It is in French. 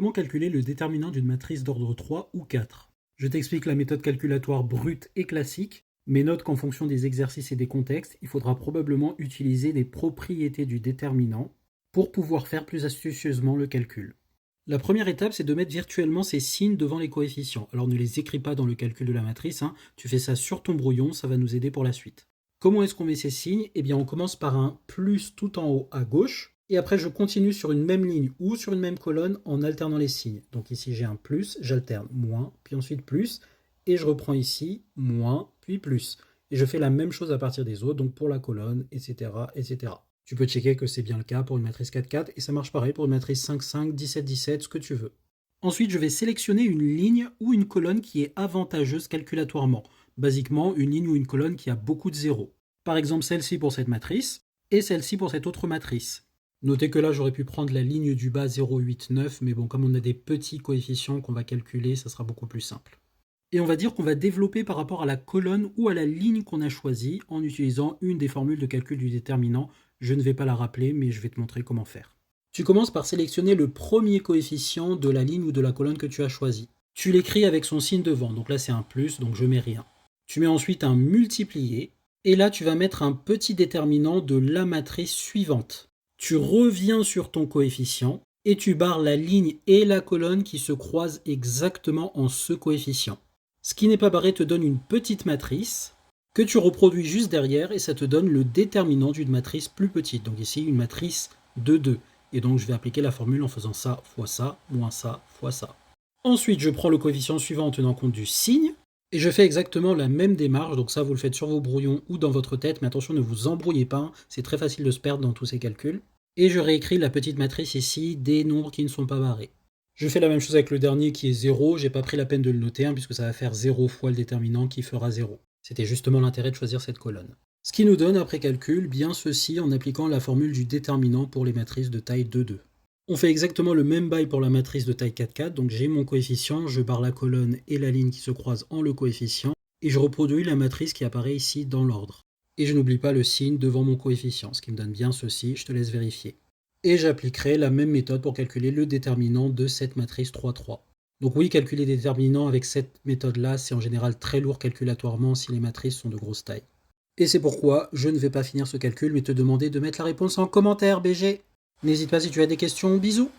Comment calculer le déterminant d'une matrice d'ordre 3 ou 4? Je t'explique la méthode calculatoire brute et classique, mais note qu'en fonction des exercices et des contextes, il faudra probablement utiliser des propriétés du déterminant pour pouvoir faire plus astucieusement le calcul. La première étape, c'est de mettre virtuellement ces signes devant les coefficients. Alors ne les écris pas dans le calcul de la matrice, tu fais ça sur ton brouillon, ça va nous aider pour la suite. Comment est-ce qu'on met ces signes? Eh bien, on commence par un plus tout en haut à gauche, et après je continue sur une même ligne ou sur une même colonne en alternant les signes. Donc ici j'ai un plus, j'alterne moins, puis ensuite plus, et je reprends ici moins, puis plus. Et je fais la même chose à partir des autres, donc pour la colonne, etc., etc. Tu peux checker que c'est bien le cas pour une matrice 4-4, et ça marche pareil pour une matrice 5-5, 17-17, ce que tu veux. Ensuite, je vais sélectionner une ligne ou une colonne qui est avantageuse calculatoirement. Basiquement, une ligne ou une colonne qui a beaucoup de zéros. Par exemple, celle-ci pour cette matrice, et celle-ci pour cette autre matrice. Notez que là, j'aurais pu prendre la ligne du bas 0,89, mais bon, comme on a des petits coefficients qu'on va calculer, ça sera beaucoup plus simple. Et on va dire qu'on va développer par rapport à la colonne ou à la ligne qu'on a choisie en utilisant une des formules de calcul du déterminant. Je ne vais pas la rappeler, mais je vais te montrer comment faire. Tu commences par sélectionner le premier coefficient de la ligne ou de la colonne que tu as choisi. Tu l'écris avec son signe devant, donc là c'est un plus, donc je mets rien. Tu mets ensuite un multiplié, et là tu vas mettre un petit déterminant de la matrice suivante. Tu reviens sur ton coefficient, et tu barres la ligne et la colonne qui se croisent exactement en ce coefficient. Ce qui n'est pas barré te donne une petite matrice, que tu reproduis juste derrière, et ça te donne le déterminant d'une matrice plus petite. Donc ici une matrice de 2. Et donc je vais appliquer la formule en faisant ça fois ça, moins ça, fois ça. Ensuite, je prends le coefficient suivant en tenant compte du signe, et je fais exactement la même démarche. Donc ça, vous le faites sur vos brouillons ou dans votre tête, mais attention, ne vous embrouillez pas, c'est très facile de se perdre dans tous ces calculs. Et je réécris la petite matrice ici des nombres qui ne sont pas barrés. Je fais la même chose avec le dernier qui est 0, j'ai pas pris la peine de le noter, puisque ça va faire 0 fois le déterminant qui fera 0. C'était justement l'intérêt de choisir cette colonne. Ce qui nous donne, après calcul, bien ceci en appliquant la formule du déterminant pour les matrices de taille 2,2. On fait exactement le même bail pour la matrice de taille 4,4, donc j'ai mon coefficient, je barre la colonne et la ligne qui se croisent en le coefficient, et je reproduis la matrice qui apparaît ici dans l'ordre. Et je n'oublie pas le signe devant mon coefficient, ce qui me donne bien ceci, je te laisse vérifier. Et j'appliquerai la même méthode pour calculer le déterminant de cette matrice 3,3. Donc oui, calculer des déterminants avec cette méthode-là, c'est en général très lourd calculatoirement si les matrices sont de grosse taille. Et c'est pourquoi je ne vais pas finir ce calcul, mais te demander de mettre la réponse en commentaire, BG. N'hésite pas si tu as des questions, bisous.